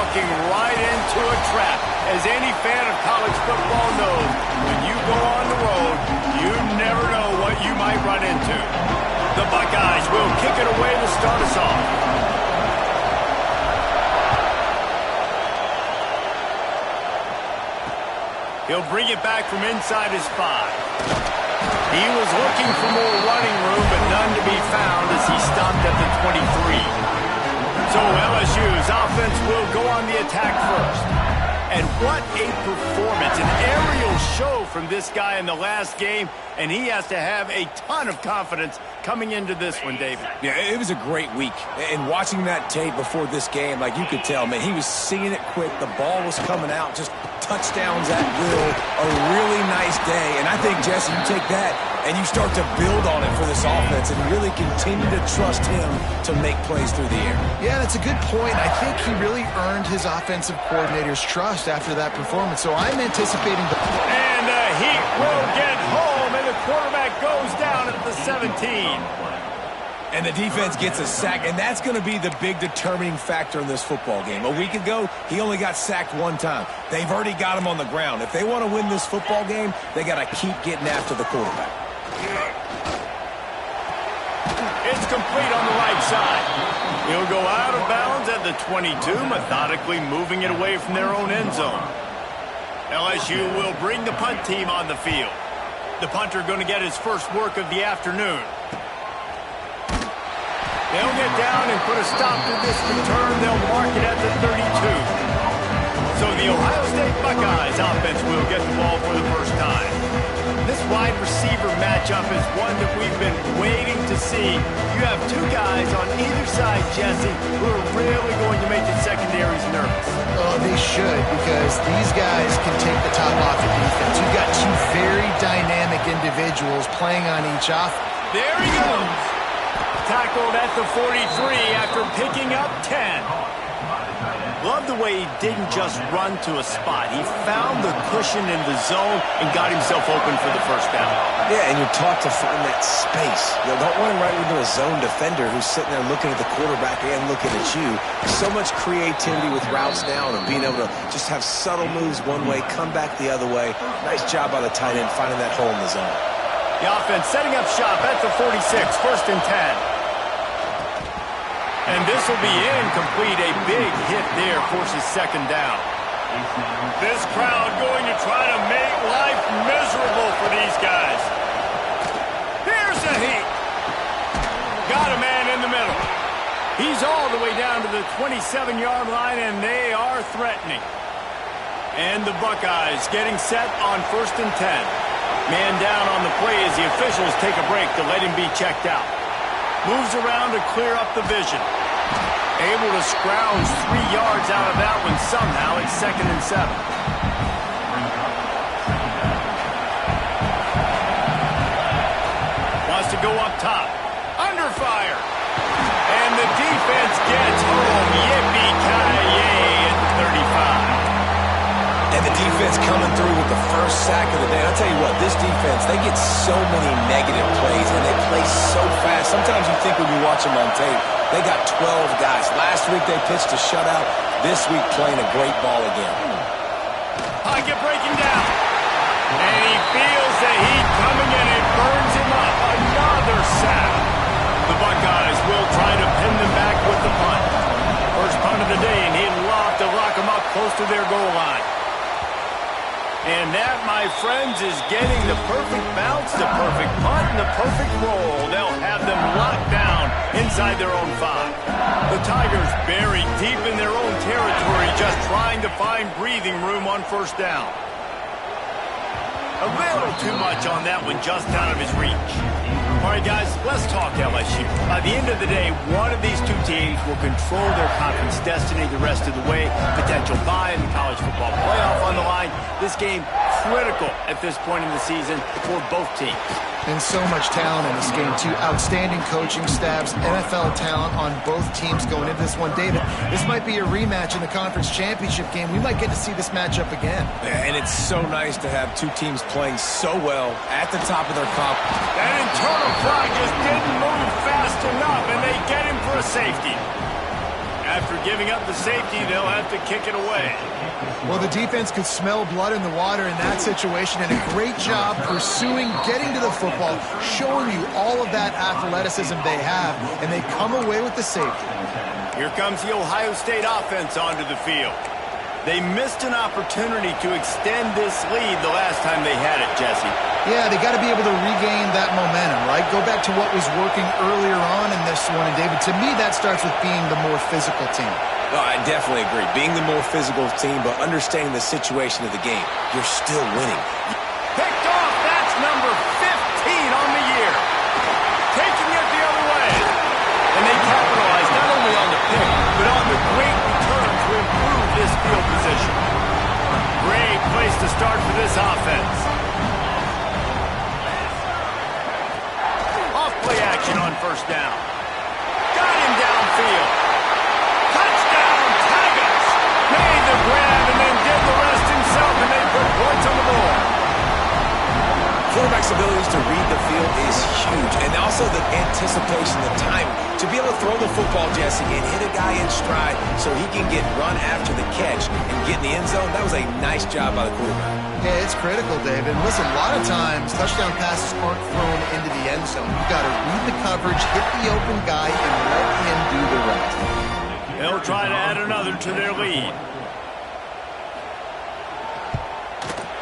walking right into a trap. As any fan of college football knows, when you go on the road, you never know what you might run into. The Buckeyes will kick it away to start us off. He'll bring it back from inside his 5. He was looking for more running room, but none to be found as he stopped at the 23. So LSU's offense will go on the attack first. And what a performance, an aerial show from this guy in the last game, and he has to have a ton of confidence coming into this one, David. Yeah, it was a great week. And watching that tape before this game, like you could tell, man, he was seeing it quick. The ball was coming out, just touchdowns at will. A really nice day. And I think, Jesse, you take that and you start to build on it for this offense and really continue to trust him to make plays through the air. Yeah, that's a good point. I think he really earned his offensive coordinator's trust after that performance. So I'm anticipating the... And the Heat will get home, and the quarterback goes down at the 17. And the defense gets a sack, and that's going to be the big determining factor in this football game. A week ago, he only got sacked 1 time. They've already got him on the ground. If they want to win this football game, they got to keep getting after the quarterback. It's complete on the right side. He'll go out of bounds at the 22, methodically moving it away from their own end zone. LSU will bring the punt team on the field. The punter going to get his first work of the afternoon. They'll get down and put a stop to this return. They'll mark it at the 32. So the Ohio State Buckeyes offense will get the ball for the first time. This wide receiver matchup is one that we've been waiting to see. You have 2 guys on either side, Jesse, who are really going to make the secondaries nervous. Oh, they should, because these guys can take the top off the defense. You've got 2 very dynamic individuals playing on each off. There he goes. Tackled at the 43 after picking up 10. Love the way he didn't just run to a spot. He found the cushion in the zone and got himself open for the first down. Yeah, and you're taught to find that space. You know, don't run right into a zone defender who's sitting there looking at the quarterback and looking at you. So much creativity with routes now and being able to just have subtle moves one way, come back the other way. Nice job by the tight end finding that hole in the zone. The offense setting up shop at the 46, 1st and 10. And this will be incomplete. A big hit there forces 2nd down. This crowd going to try to make life miserable for these guys. Here's the Heat. Got a man in the middle. He's all the way down to the 27-yard line, and they are threatening. And the Buckeyes getting set on 1st and 10. Man down on the play as the officials take a break to let him be checked out. Moves around to clear up the vision. Able to scrounge 3 yards out of that one somehow. It's 2nd and 7. Wants to go up top. Under fire. And the defense gets home. Yippee-ki-yay at 35. And the defense coming through with the first sack of the day. I'll tell you what, this defense, they get so many negative plays, and they play so fast. Sometimes you think when you watch them on tape, they got 12 guys. Last week they pitched a shutout. This week playing a great ball again. Pocket breaking down. And he feels the heat coming in and burns him up. Another sack. The Buckeyes will try to pin them back with the punt. First punt of the day, and he'd love to lock them up close to their goal line. And that, my friends, is getting the perfect bounce, the perfect punt, and the perfect roll. They'll have them locked down inside their own 5. The Tigers buried deep in their own territory, just trying to find breathing room on 1st down. A little too much on that one, just out of his reach. All right, guys, let's talk LSU. By the end of the day, one of these 2 teams will control their conference destiny the rest of the way. Potential bye in the college football playoff on the line. This game critical at this point in the season for both teams. And so much talent in this game, too. Outstanding coaching staffs, NFL talent on both teams going into this one. David, this might be a rematch in the conference championship game. We might get to see this matchup again. And it's so nice to have 2 teams playing so well at the top of their conference. That internal clock just didn't move fast enough, and they get him for a safety. After giving up the safety, they'll have to kick it away. Well, the defense could smell blood in the water in that situation, and a great job pursuing, getting to the football, showing you all of that athleticism they have, and they come away with the safety. Here comes the Ohio State offense onto the field. They missed an opportunity to extend this lead the last time they had it, Jesse. Yeah, they got to be able to regain that momentum, right? Go back to what was working earlier on in this one. And, David, to me, that starts with being the more physical team. No, I definitely agree. Being the more physical team, but understanding the situation of the game. You're still winning. Picked off. That's number 15 on the year. Taking it the other way. And they capitalized not only on the pick, but on the great return to improve this field position. Great place to start for this offense. Off-play action on first down. Got him downfield. Touchdown, Tigers! Made the grab and then did the rest himself, and they put points on the board. Quarterback's abilities to read the field is huge, and also the anticipation, the time to be able to throw the football, Jesse, and hit a guy in stride so he can get run after the catch and get in the end zone. That was a nice job by the quarterback. Yeah, it's critical, David. Listen, a lot of times touchdown passes aren't thrown into the end zone. You've got to read the coverage, hit the open guy, and let him do the rest. They'll try to add another to their lead.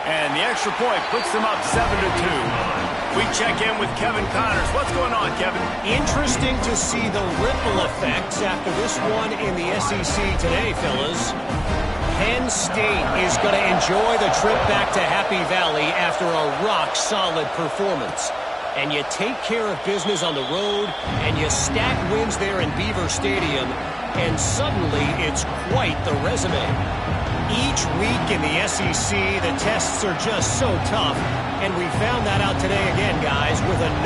And the extra point puts them up 7-2. We check in with Kevin Connors. What's going on, Kevin? Interesting to see the ripple effects after this one in the SEC today, fellas. Penn State is going to enjoy the trip back to Happy Valley after a rock-solid performance. And you take care of business on the road, and you stack wins there in Beaver Stadium, and suddenly it's quite the resume. Each week in the SEC, the tests are just so tough, and we found that out today again, guys, with a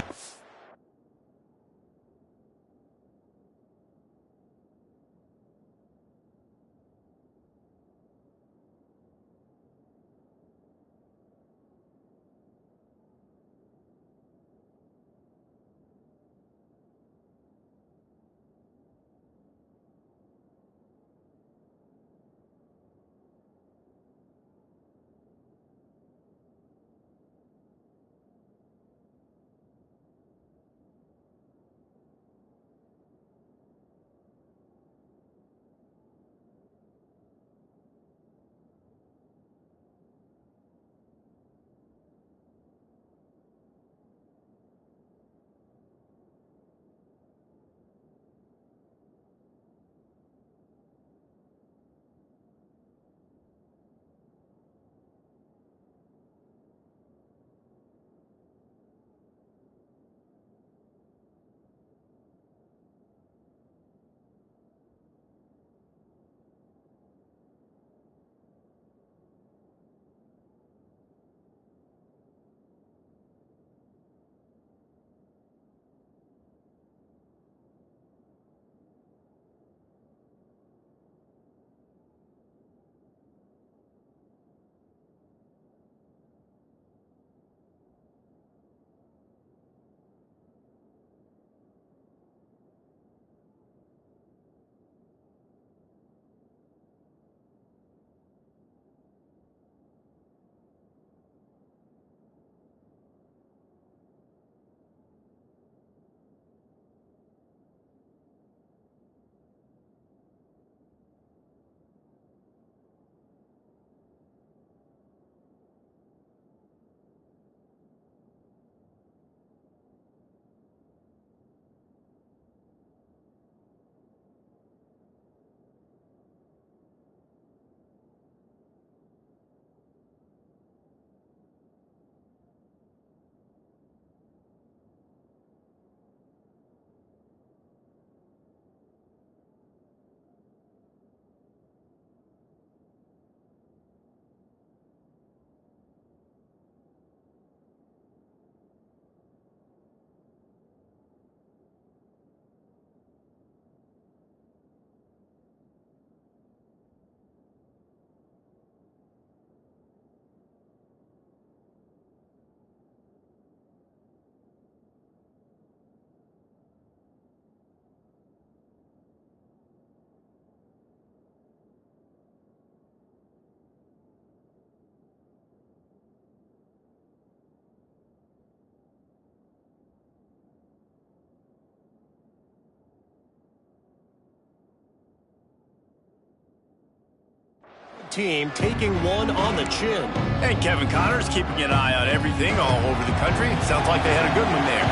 team taking one on the chin. And Kevin Connor's keeping an eye on everything all over the country. Sounds like they had a good one there.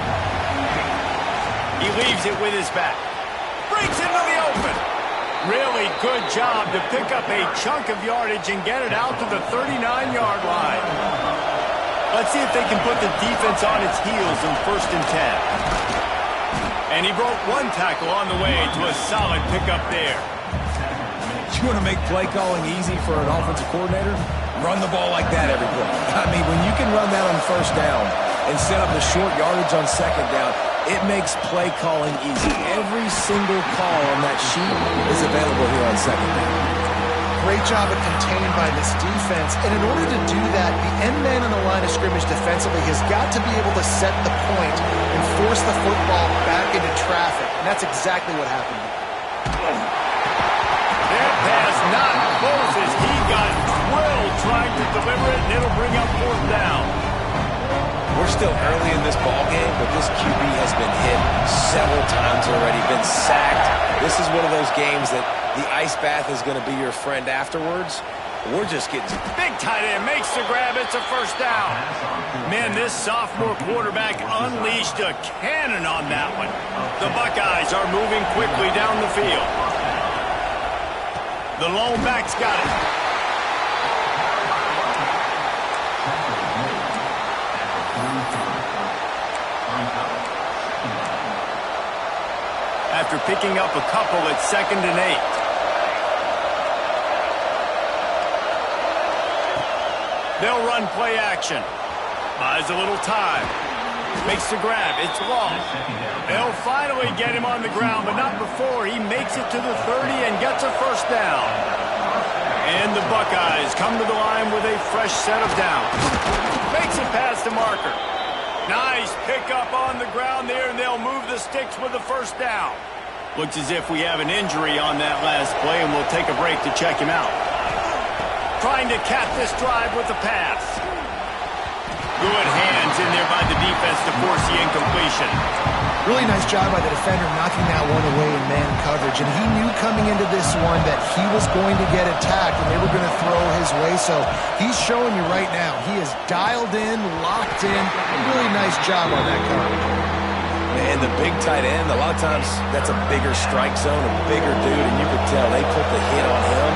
He leaves it with his back. Breaks into the open. Really good job to pick up a chunk of yardage and get it out to the 39-yard line. Let's see if they can put the defense on its heels in 1st and 10. And he broke one tackle on the way to a solid pickup there. You want to make play calling easy for an offensive coordinator? Run the ball like that every play. I mean, when you can run that on 1st down and set up the short yardage on 2nd down, it makes play calling easy. Every single call on that sheet is available here on 2nd down. Great job of contained by this defense. And in order to do that, the end man on the line of scrimmage defensively has got to be able to set the point and force the football back into traffic. And that's exactly what happened. That pass not close as he got drilled trying to deliver it, and it'll bring up 4th down. We're still early in this ball game, but this QB has been hit several times already, been sacked. This is one of those games that the ice bath is going to be your friend afterwards. We're just getting... Big tight end makes the grab. It's a 1st down. Man, this sophomore quarterback unleashed a cannon on that one. The Buckeyes are moving quickly down the field. The lone back's got it. After picking up a couple at 2nd and 8. They'll run play action. Buys a little time. Makes the grab. It's long. They'll finally get him on the ground, but not before he makes it to the 30 and gets a 1st down. And the Buckeyes come to the line with a fresh set of downs. Makes it past the marker. Nice pickup on the ground there, and they'll move the sticks with the 1st down. Looks as if we have an injury on that last play, and we'll take a break to check him out. Trying to cap this drive with the pass. Good hands in there by the defense to force the incompletion. Really nice job by the defender knocking that one away in man coverage. And he knew coming into this one that he was going to get attacked and they were going to throw his way. So he's showing you right now. He is dialed in, locked in. Really nice job on that coverage. And the big tight end, a lot of times that's a bigger strike zone, a bigger dude, and you could tell they put the hit on him,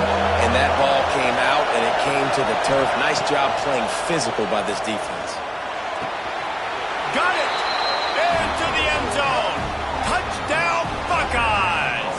and that ball came out, and it came to the turf. Nice job playing physical by this defense. Got it! Into the end zone! Touchdown, Buckeyes!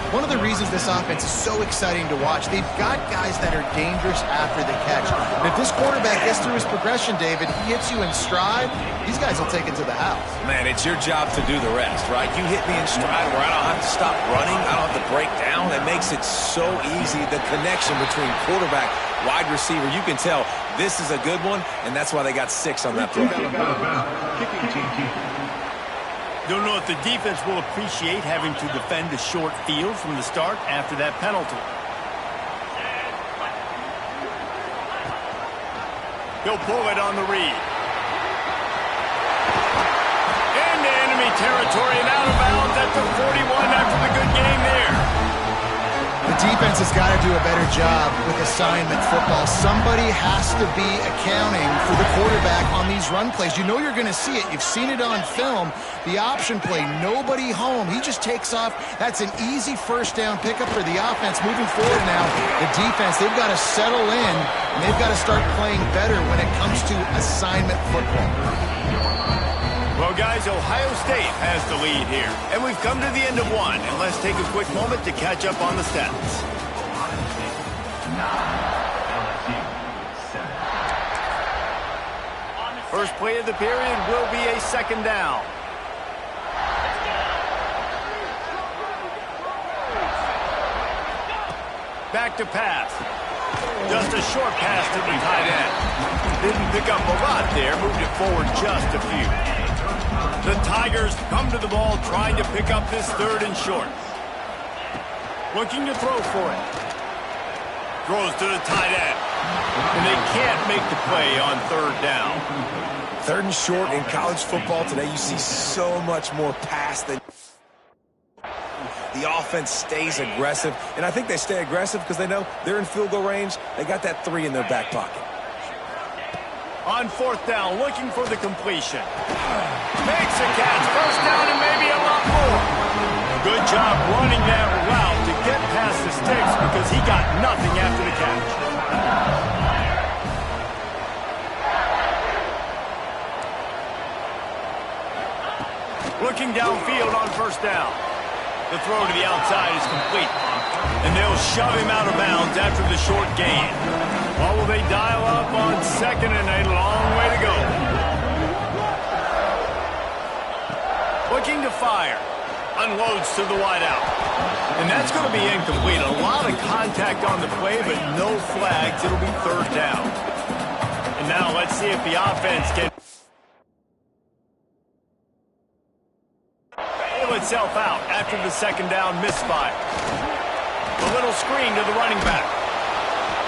One of the reasons this offense is so exciting to watch, they've got guys that are dangerous after the catch. And if this quarterback gets through his progression, David, he hits you in stride, these guys will take it to the house. Man, it's your job to do the rest, right? You hit me in stride where I don't have to stop running, I don't have to break down. It makes it so easy, the connection between quarterback, wide receiver. You can tell this is a good one, and that's why they got 6 on that play. Don't know if the defense will appreciate having to defend a short field from the start after that penalty. He'll pull it on the read. Into enemy territory and out of bounds at the 41 after the good game there. The defense has got to do a better job with assignment football. Somebody has to be accounting for the quarterback on these run plays. You know you're going to see it. You've seen it on film. The option play, nobody home. He just takes off. That's an easy 1st down pickup for the offense. Moving forward now, the defense, they've got to settle in, and they've got to start playing better when it comes to assignment football. Well, guys, Ohio State has the lead here. And we've come to the end of one. And let's take a quick moment to catch up on the stats. First play of the period will be a 2nd down. Back to pass. Just a short pass to the tight end. Didn't pick up a lot there. Moved it forward just a few. The Tigers come to the ball trying to pick up this 3rd and short. Looking to throw for it. Throws to the tight end. And they can't make the play on 3rd down. 3rd and short in college football today, you see so much more pass than... the offense stays aggressive. And I think they stay aggressive because they know they're in field goal range. They got that 3 in their back pocket. On 4th down, looking for the completion. Makes a catch. First down and maybe a lot more. Good job running that route to get past the sticks because he got nothing after the catch. Looking downfield on 1st down. The throw to the outside is complete. And they'll shove him out of bounds after the short gain. Or will they dial up on 2nd and a long way to go? Looking to fire. Unloads to the wideout. And that's going to be incomplete. A lot of contact on the play, but no flags. It'll be 3rd down. And now let's see if the offense can bail itself out after the 2nd down misfire. A little screen to the running back.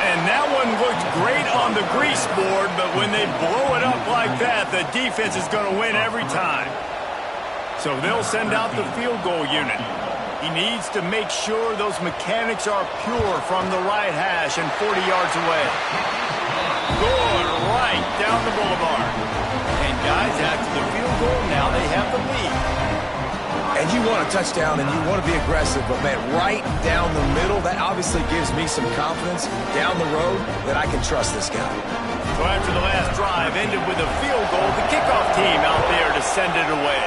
And that one looked great on the grease board, but when they blow it up like that, the defense is going to win every time. So they'll send out the field goal unit. He needs to make sure those mechanics are pure from the right hash and 40 yards away. Good right down the boulevard. And guys, after the field goal, now they have the lead. And you want a touchdown and you want to be aggressive, but man, right down the middle, that obviously gives me some confidence down the road that I can trust this guy. So after the last drive ended with a field goal, the kickoff team out there to send it away.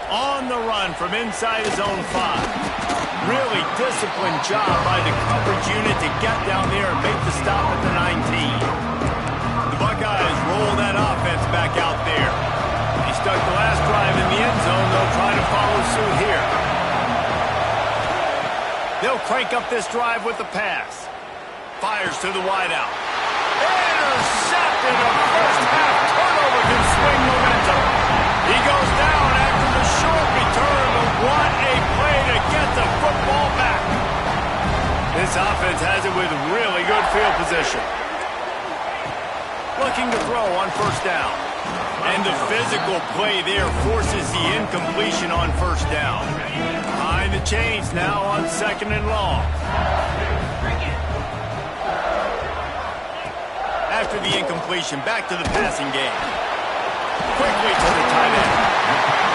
On the run from inside his own 5. Really disciplined job by the coverage unit to get down there and make the stop at the 19. The Buckeyes roll that offense back out there. They stuck the last drive in the end zone. They'll try to follow suit here. They'll crank up this drive with the pass. Fires to the wideout. Intercepted. A first-half turnover can swing momentum. He goes down after the short return, but what a play to get the football back. This offense has it with really good field position. Looking to throw on 1st down. And the physical play there forces the incompletion on 1st down. Behind the chains now on 2nd and long. After the incompletion, back to the passing game. Quickly to the tight end.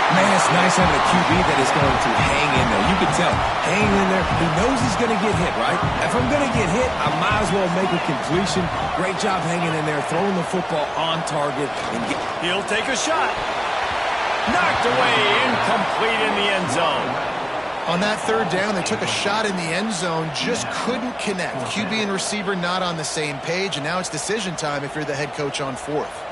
Man, it's nice having a QB that is going to hang in there. You can tell, hanging in there. He knows he's going to get hit, right? If I'm going to get hit, I might as well make a completion. Great job hanging in there, throwing the football on target. He'll take a shot. Knocked away, incomplete in the end zone. On that 3rd down, they took a shot in the end zone, just couldn't connect. QB and receiver not on the same page, and now it's decision time if you're the head coach on 4th.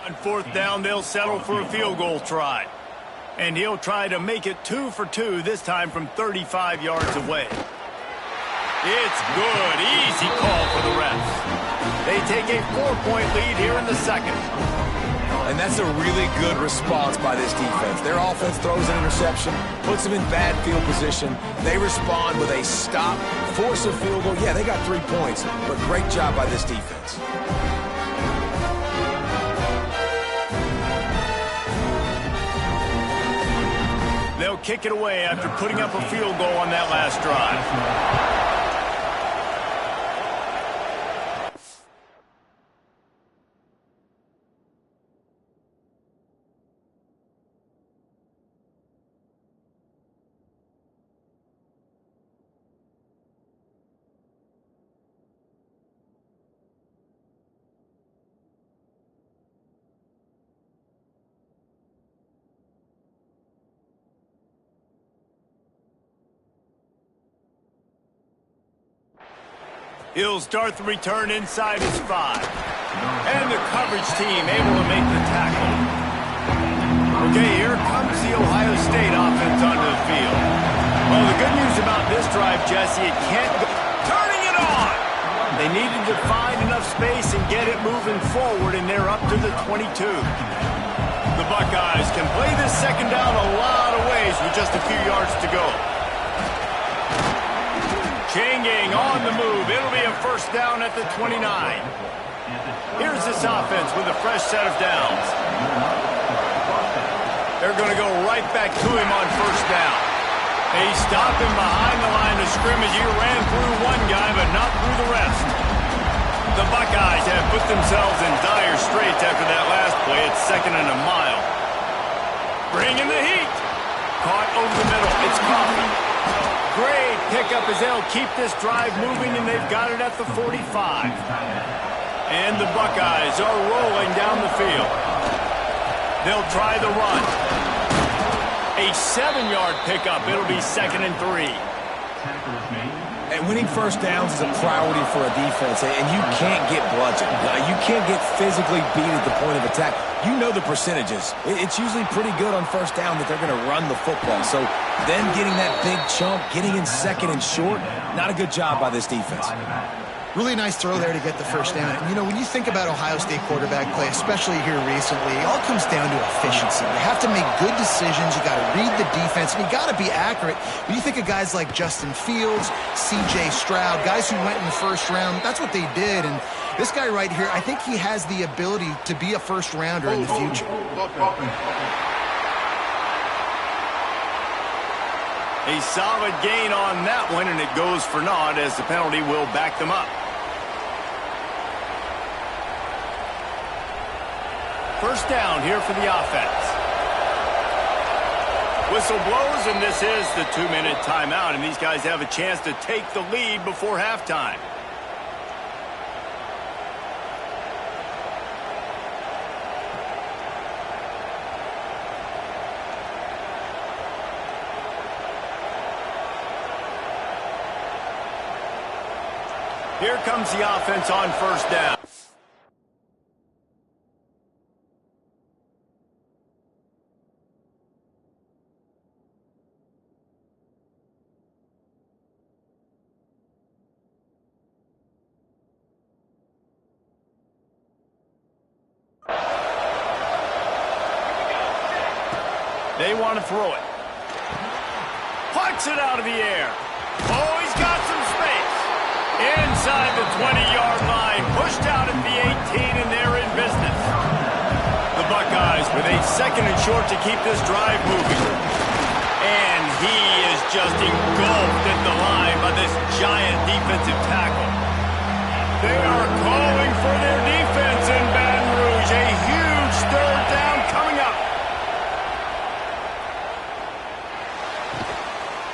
On 4th down, they'll settle for a field goal try. And he'll try to make it 2 for 2, this time from 35 yards away. It's good. Easy call for the refs. They take a 4-point lead here in the 2nd. And that's a really good response by this defense. Their offense throws an interception, puts them in bad field position. They respond with a stop, force a field goal. Yeah, they got 3 points, but great job by this defense. They'll kick it away after putting up a field goal on that last drive. He'll start the return inside his 5. And the coverage team able to make the tackle. Okay, here comes the Ohio State offense onto the field. Well, the good news about this drive, Jesse, it can't go. Turning it on! They needed to find enough space and get it moving forward, and they're up to the 22. The Buckeyes can play this second down a lot of ways with just a few yards to go. Chain gang on the move. It'll be a first down at the 29. Here's this offense with a fresh set of downs. They're going to go right back to him on first down. They stop him behind the line of scrimmage. He ran through one guy, but not through the rest. The Buckeyes have put themselves in dire straits after that last play. It's 2nd and a mile. Bringing the heat. Caught over the middle. It's Coffee. Great pickup as they'll keep this drive moving, and they've got it at the 45. And the Buckeyes are rolling down the field. They'll try the run. A 7-yard pickup. It'll be 2nd and 3. And winning first downs is a priority for a defense, and you can't get bludgeoned. You can't get physically beat at the point of attack. You know the percentages. It's usually pretty good on first down that they're going to run the football. So then getting that big chunk, getting in 2nd and short, not a good job by this defense. Really nice throw there to get the first down. And, you know, when you think about Ohio State quarterback play, especially here recently, it all comes down to efficiency. You have to make good decisions. You got to read the defense, and you got to be accurate. When you think of guys like Justin Fields, C.J. Stroud, guys who went in the first round, that's what they did. And this guy right here, I think he has the ability to be a first-rounder in the future. A solid gain on that one, and it goes for naught as the penalty will back them up. First down here for the offense. Whistle blows, and this is the 2-minute timeout, and these guys have a chance to take the lead before halftime. Here comes the offense on first down. They want to throw it. Pucks it out of the air. Oh, he's got some space. Inside the 20-yard line. Pushed out at the 18, and they're in business. The Buckeyes with a 2nd and short to keep this drive moving. And he is just engulfed at the line by this giant defensive tackle. They are calling for their defense in Baton Rouge. A huge 3rd down coming up.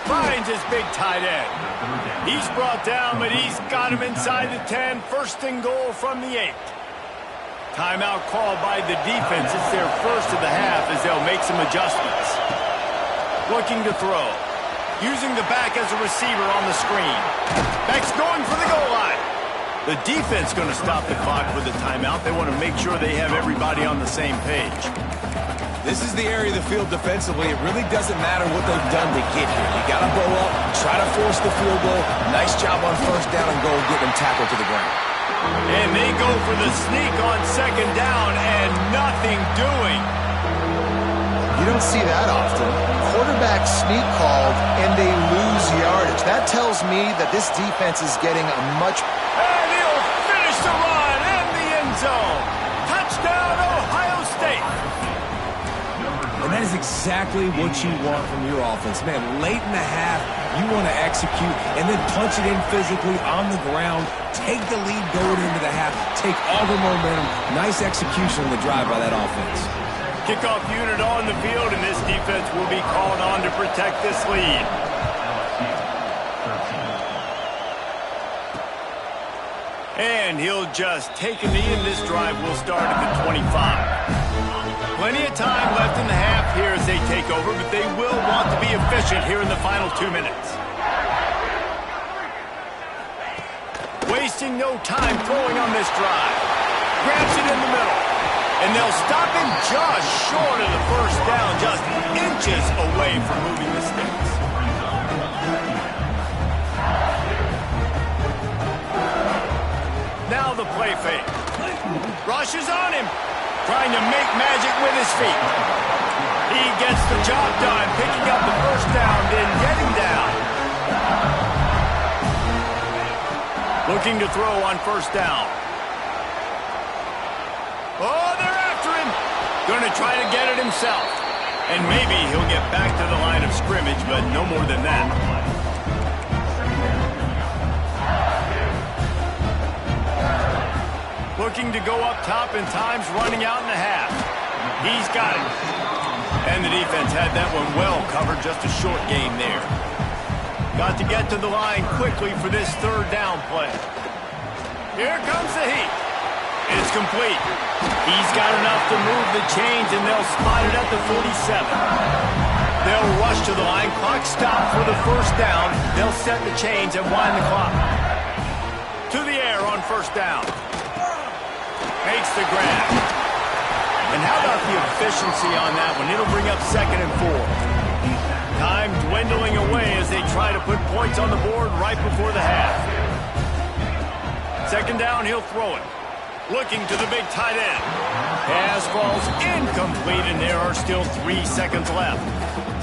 Finds his big tight end. He's brought down, but he's got him inside the 10. 1st and goal from the 8. Timeout called by the defense. It's their first of the half as they'll make some adjustments. Looking to throw. Using the back as a receiver on the screen. Back's going for the goal line. The defense going to stop the clock with the timeout. They want to make sure they have everybody on the same page. This is the area of the field defensively. It really doesn't matter what they've done to get here. You got to blow up, try to force the field goal. Nice job on first down and goal, getting them tackled to the ground. And they go for the sneak on 2nd down and nothing doing. You don't see that often. Quarterback sneak called, and they lose yardage. That tells me that this defense is getting a much... And he'll finish the run in the end zone. Touchdown, Ohio State. And that is exactly what you want from your offense. Man, late in the half, you want to execute and then punch it in physically on the ground, take the lead going into the half, take all the momentum. Nice execution on the drive by that offense. Kickoff unit on the field, and this defense will be called on to protect this lead. And he'll just take a knee, and this drive will start at the 25. Plenty of time left in the half here as they take over, but they will want to be efficient here in the final 2 minutes. Wasting no time throwing on this drive. Grabs it in the middle. And they'll stop him just short of the first down, just inches away from moving the sticks. Now the play fake. Rushes on him. Trying to make magic with his feet. He gets the job done, picking up the first down, then getting down. Looking to throw on first down. Oh, they're after him. Going to try to get it himself. And maybe he'll get back to the line of scrimmage, but no more than that. Looking to go up top and times running out in the half. He's got it. And the defense had that one well covered, just a short game there. Got to get to the line quickly for this third down play. Here comes the heat. It's complete. He's got enough to move the chains, and they'll spot it at the 47. They'll rush to the line. Clock stop for the first down. They'll set the chains and wind the clock. To the air on first down. Makes the grab. And how about the efficiency on that one? It'll bring up 2nd and 4. Time dwindling away as they try to put points on the board right before the half. 2nd down, he'll throw it. Looking to the big tight end. Pass falls incomplete, and there are still 3 seconds left.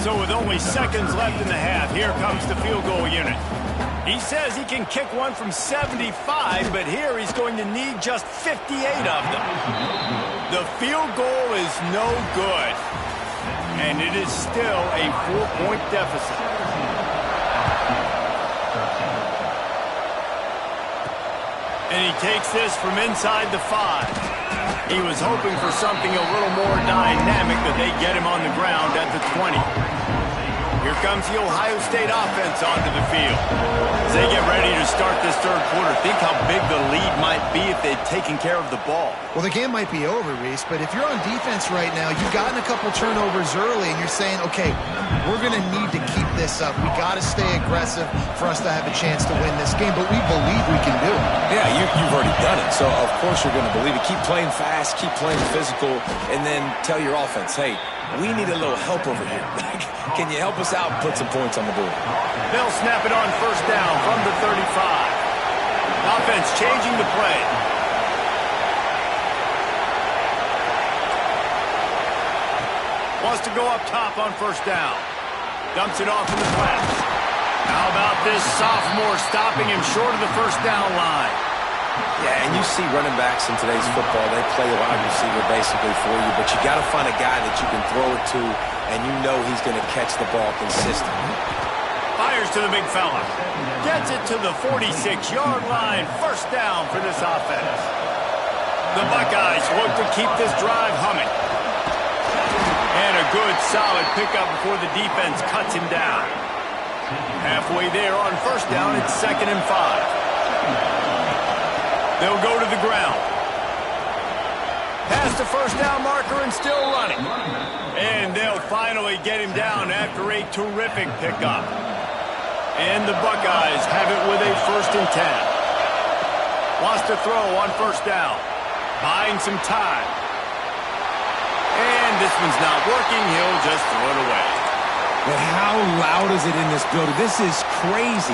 So with only seconds left in the half, here comes the field goal unit. He says he can kick one from 75, but here he's going to need just 58 of them. The field goal is no good, and it is still a 4-point deficit. And he takes this from inside the 5. He was hoping for something a little more dynamic, but they get him on the ground at the 20. Here comes the Ohio State offense onto the field. As they get ready to start this third quarter, think how big the lead might be if they'd taken care of the ball. Well, the game might be over, Reese, but if you're on defense right now, you've gotten a couple turnovers early, and you're saying, okay, we're going to need to keep this up. We got to stay aggressive for us to have a chance to win this game, but we believe we can do it. Yeah, you've already done it, so of course you're going to believe it. Keep playing fast, keep playing physical, and then tell your offense, hey, we need a little help over here. Can you help us out and put some points on the board? They'll snap it on first down from the 35. Offense changing the play. Wants to go up top on first down. Dumps it off in the flats. How about this sophomore stopping him short of the first down line? Yeah, and you see running backs in today's football, they play a wide receiver basically for you, but you got to find a guy that you can throw it to, and you know he's going to catch the ball consistently. Fires to the big fella. Gets it to the 46-yard line. First down for this offense. The Buckeyes look to keep this drive humming. And a good, solid pickup before the defense cuts him down. Halfway there on first down, it's 2nd and 5. They'll go to the ground. Past the first down marker and still running. And they'll finally get him down after a terrific pickup. And the Buckeyes have it with a 1st and 10. Wants to throw on first down. Buying some time. And this one's not working. He'll just throw it away. But how loud is it in this building? This is crazy.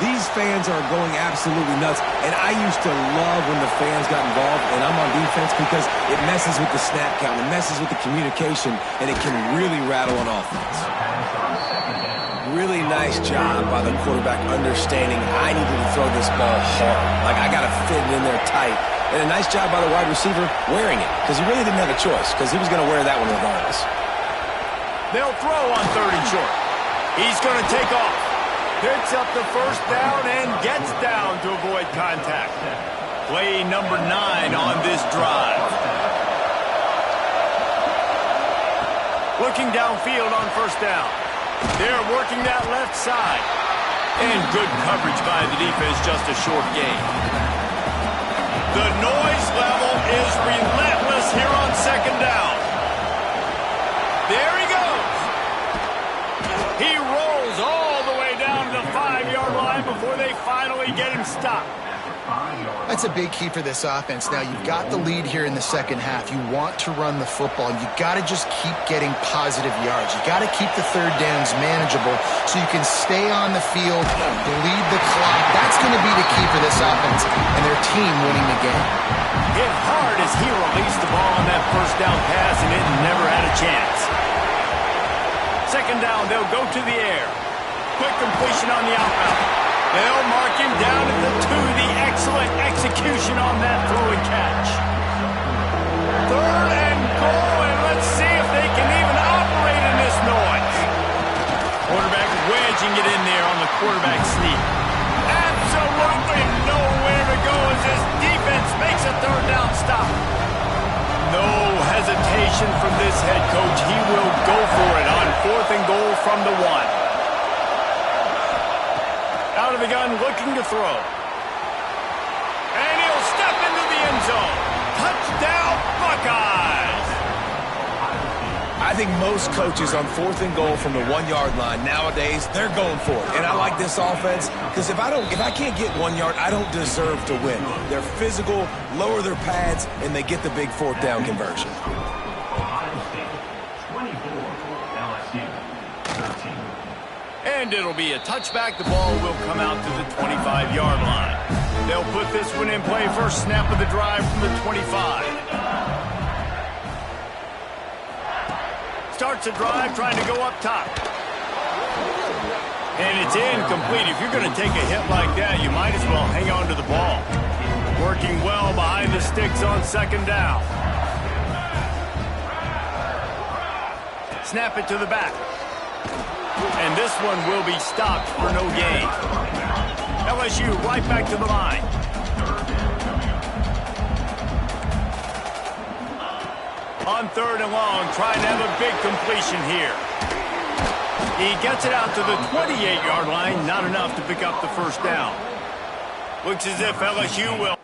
These fans are going absolutely nuts. And I used to love when the fans got involved, and I'm on defense because it messes with the snap count. It messes with the communication, and it can really rattle an offense. Really nice job by the quarterback understanding I needed to throw this ball hard. Like, I got to fit it in there tight. And a nice job by the wide receiver wearing it, because he really didn't have a choice, because he was going to wear that one regardless. They'll throw on 3rd and short. He's going to take off. Picks up the first down and gets down to avoid contact. Play number 9 on this drive. Looking downfield on first down. They're working that left side. And good coverage by the defense, just a short gain. The noise level is relentless here on 2nd down. There he goes. He rolls all the way down to the 5-yard line before they finally get him stopped. That's a big key for this offense. Now, you've got the lead here in the second half. You want to run the football. You got to just keep getting positive yards. You got to keep the third downs manageable so you can stay on the field, bleed the clock. That's going to be the key for this offense and their team winning the game. Hit hard as he released the ball on that first down pass, and it never had a chance. Second down, they'll go to the air. Quick completion on the outbound. They'll mark him down at the 2. The excellent execution on that throw and catch. Third and goal, and let's see if they can even operate in this noise. Quarterback wedging it in there on the quarterback sneak. Absolutely nowhere to go as this defense makes a third down stop. No hesitation from this head coach. He will go for it on 4th and goal from the 1. Out of the gun, looking to throw. And he'll step into the end zone. Touchdown, Buckeyes! I think most coaches on 4th and goal from the 1-yard line nowadays, they're going for it. And I like this offense because if I can't get 1 yard, I don't deserve to win. They're physical, lower their pads, and they get the big 4th down conversion. And it'll be a touchback. The ball will come out to the 25-yard line. They'll put this one in play. First snap of the drive from the 25. Starts a drive trying to go up top. And it's incomplete. If you're going to take a hit like that, you might as well hang on to the ball. Working well behind the sticks on second down. Snap it to the back. And this one will be stopped for no gain. LSU right back to the line. On 3rd and long, trying to have a big completion here. He gets it out to the 28-yard line. Not enough to pick up the first down. Looks as if LSU will...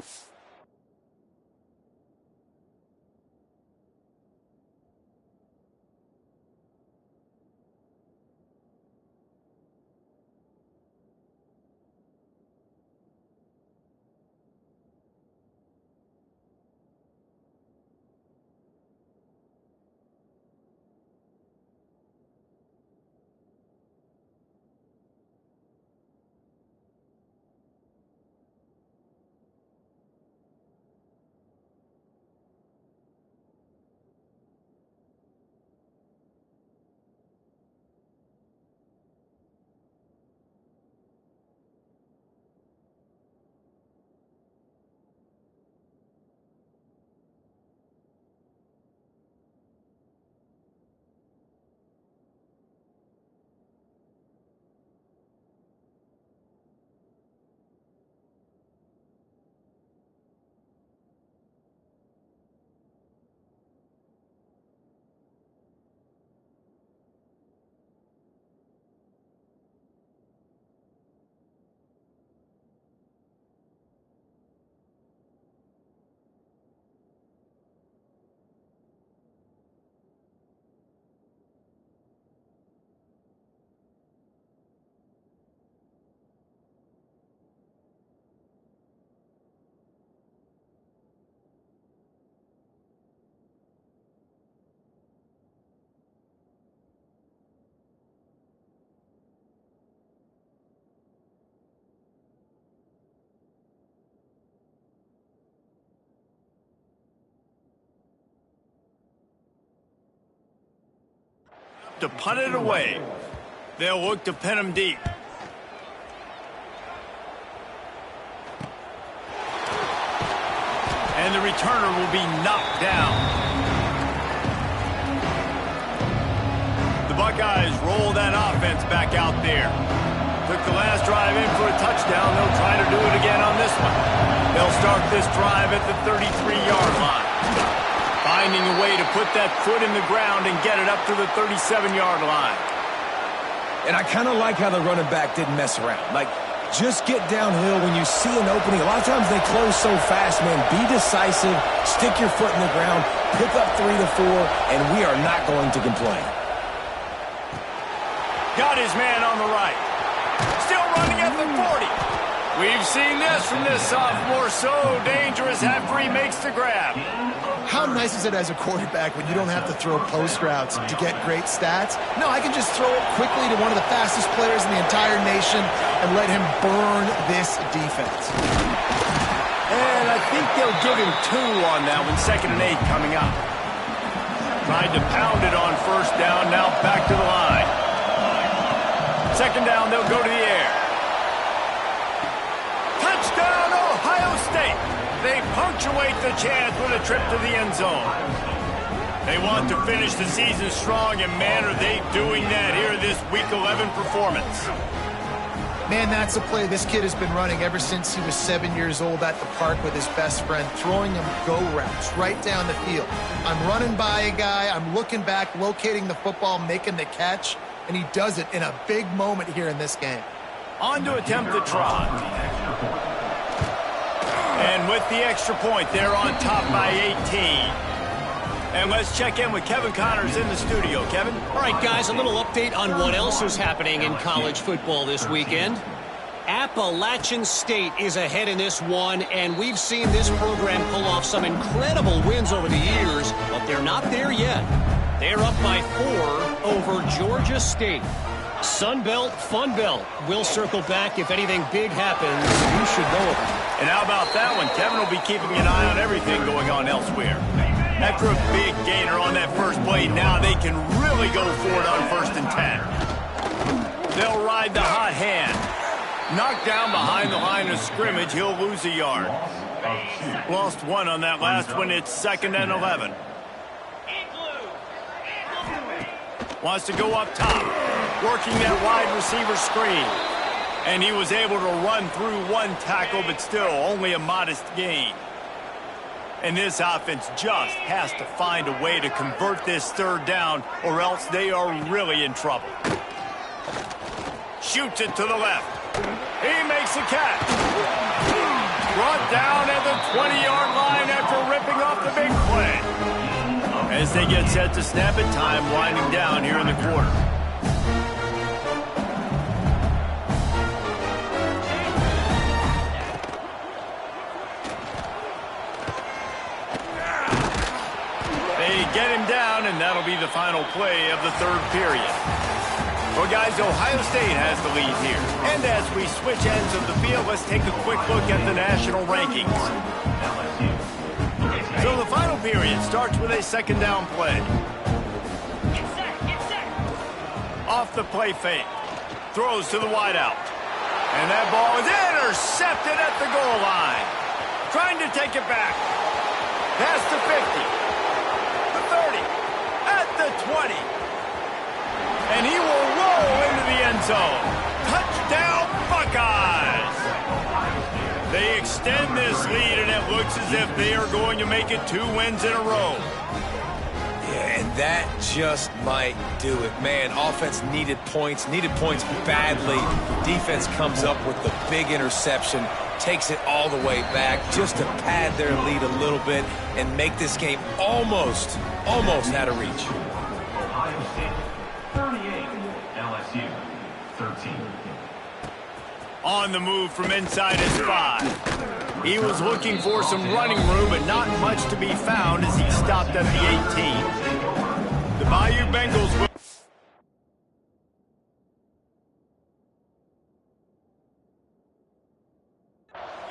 to punt it away. They'll look to pin him deep. And the returner will be knocked down. The Buckeyes roll that offense back out there. Took the last drive in for a touchdown. They'll try to do it again on this one. They'll start this drive at the 33-yard line. Finding a way to put that foot in the ground and get it up to the 37-yard line. And I kind of like how the running back didn't mess around. Like, just get downhill when you see an opening. A lot of times they close so fast, man. Be decisive, stick your foot in the ground, pick up 3 to 4, and we are not going to complain. Got his man on the right. Still running at the 40. We've seen this from this sophomore, so dangerous after he makes the grab. How nice is it as a quarterback when you don't have to throw post routes to get great stats? No, I can just throw it quickly to one of the fastest players in the entire nation and let him burn this defense. And I think they'll give him 2 on that one. 2nd and 8 coming up. Tried to pound it on 1st down, now back to the line. 2nd down, they'll go to the air. Touchdown, Ohio State! They punctuate the chance with a trip to the end zone. They want to finish the season strong, and man, are they doing that here in this Week 11 performance. Man, that's a play this kid has been running ever since he was 7 years old at the park with his best friend, throwing him go routes right down the field. I'm running by a guy, I'm looking back, locating the football, making the catch, and he does it in a big moment here in this game. On to attempt the trot. And with the extra point, they're on top by 18. And let's check in with Kevin Connors in the studio. Kevin? All right, guys, a little update on what else is happening in college football this weekend. Appalachian State is ahead in this one, and we've seen this program pull off some incredible wins over the years, but they're not there yet. They're up by 4 over Georgia State. Sun Belt, Fun Belt. We'll circle back if anything big happens. You should know about it. And how about that one? Kevin will be keeping an eye on everything going on elsewhere. After a big gainer on that first play, now they can really go for it on 1st and 10. They'll ride the hot hand. Knocked down behind the line of scrimmage, he'll lose a yard. Lost 1 on that last one. It's 2nd and 11. Wants to go up top, working that wide receiver screen. And he was able to run through 1 tackle, but still only a modest gain. And this offense just has to find a way to convert this 3rd down, or else they are really in trouble. Shoots it to the left. He makes a catch. Brought down at the 20-yard line after ripping off the big play. As they get set to snap it, time winding down here in the quarter. Get him down, and that'll be the final play of the 3rd period. Well, guys, Ohio State has the lead here. And as we switch ends of the field, let's take a quick look at the national rankings. So the final period starts with a 2nd down play. Off the play fake. Throws to the wideout. And that ball is intercepted at the goal line. Trying to take it back. Past the 50. 30, at the 20, and he will roll into the end zone. Touchdown, Buckeyes! They extend this lead, and it looks as if they are going to make it 2 wins in a row. Yeah, and that just might do it. Man, offense needed points badly. Defense comes up with the big interception, takes it all the way back just to pad their lead a little bit and make this game almost out of reach. Ohio State 38, LSU 13. On the move from inside his 5. He was looking for some running room, but not much to be found as he stopped at the 18. The Bayou Bengals will...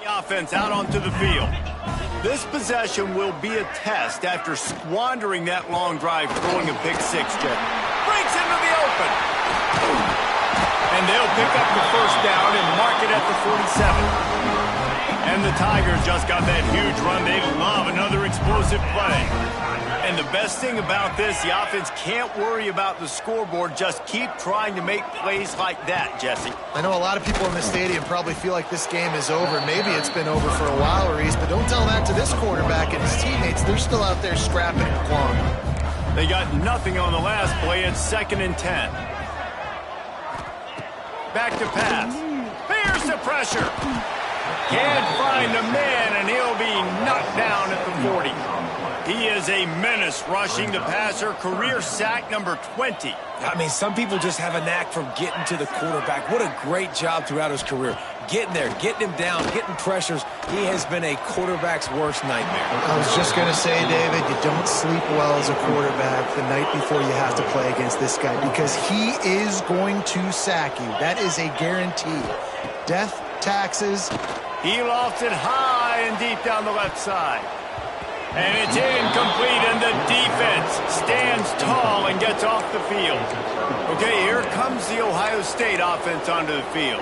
The offense out onto the field. This possession will be a test after squandering that long drive, throwing a pick 6, Jeff. Breaks into the open. And they'll pick up the 1st down and mark it at the 47. And the Tigers just got that huge run. They love another explosive play. And the best thing about this, the offense can't worry about the scoreboard. Just keep trying to make plays like that, Jesse. I know a lot of people in the stadium probably feel like this game is over. Maybe it's been over for a while, Reese, but don't tell that to this quarterback and his teammates. They're still out there scrapping and clawing. They got nothing on the last play. It's 2nd and 10. Back to pass. Here's the pressure. Can't find a man, and he'll be knocked down at the 40. He is a menace rushing the passer. Career sack number 20. I mean, some people just have a knack for getting to the quarterback. What a great job throughout his career. getting there, getting him down, getting pressures. He has been a quarterback's worst nightmare. I was just going to say, David, you don't sleep well as a quarterback the night before you have to play against this guy because he is going to sack you. That is a guarantee. Death, taxes. He lofts it high and deep down the left side. And it's incomplete, and the defense stands tall and gets off the field. Okay, here comes the Ohio State offense onto the field.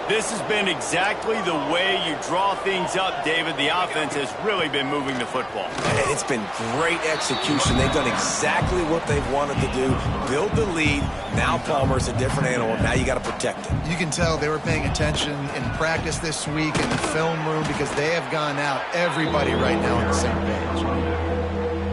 This has been exactly the way you draw things up, David. The offense has really been moving the football. And it's been great execution. They've done exactly what they've wanted to do. Build the lead. Now Palmer's a different animal. Now you got to protect it. You can tell they were paying attention in practice this week in the film room because they have gone out, everybody right now on the same page.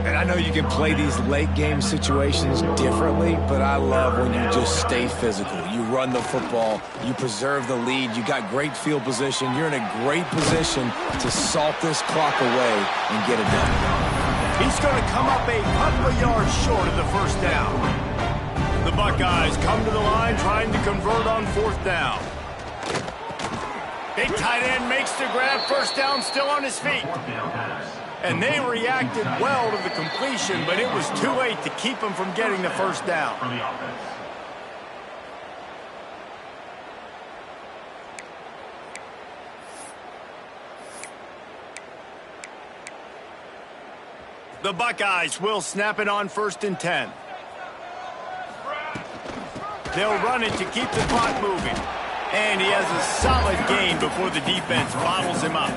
And I know you can play these late-game situations differently, but I love when you just stay physical. You run the football, you preserve the lead, you got great field position. You're in a great position to salt this clock away and get it done. He's going to come up a couple of yards short of the first down. The Buckeyes come to the line trying to convert on fourth down. Big tight end makes the grab, first down, still on his feet. And they reacted well to the completion, but it was too late to keep him from getting the first down. The Buckeyes will snap it on 1st and 10. They'll run it to keep the clock moving. And he has a solid gain before the defense bottles him up.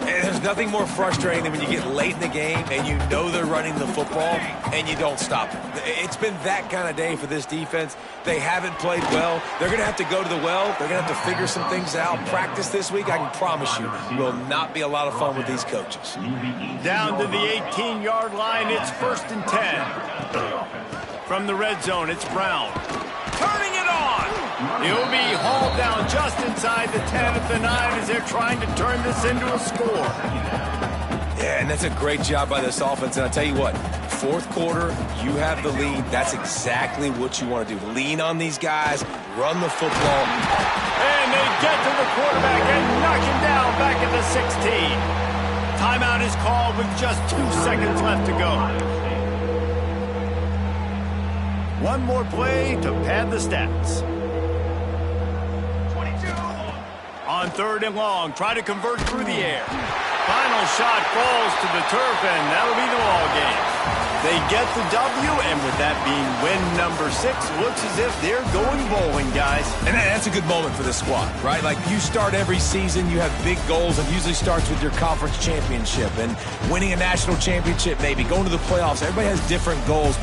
And there's nothing more frustrating than when you get late in the game and you know they're running the football and you don't stop it. It's been that kind of day for this defense. They haven't played well. They're going to have to go to the well. They're going to have to figure some things out. Practice this week, I can promise you, will not be a lot of fun with these coaches. Down to the 18-yard line, it's 1st and 10. From the red zone, it's Brown. Turning it on! He'll be hauled down just inside the 10 at the 9 as they're trying to turn this into a score. Yeah, and that's a great job by this offense. And I'll tell you what, fourth quarter, you have the lead. That's exactly what you want to do. Lean on these guys, run the football. And they get to the quarterback and knock him down back at the 16. Timeout is called with just 2 seconds left to go. One more play to pad the stats. 22. On 3rd and long, try to convert through the air. Final shot falls to the turf, and that'll be the ball game. They get the W, and with that being win number 6, looks as if they're going bowling, guys. And that's a good moment for the squad, right? Like, you start every season, you have big goals. It usually starts with your conference championship and winning a national championship, maybe going to the playoffs. Everybody has different goals, but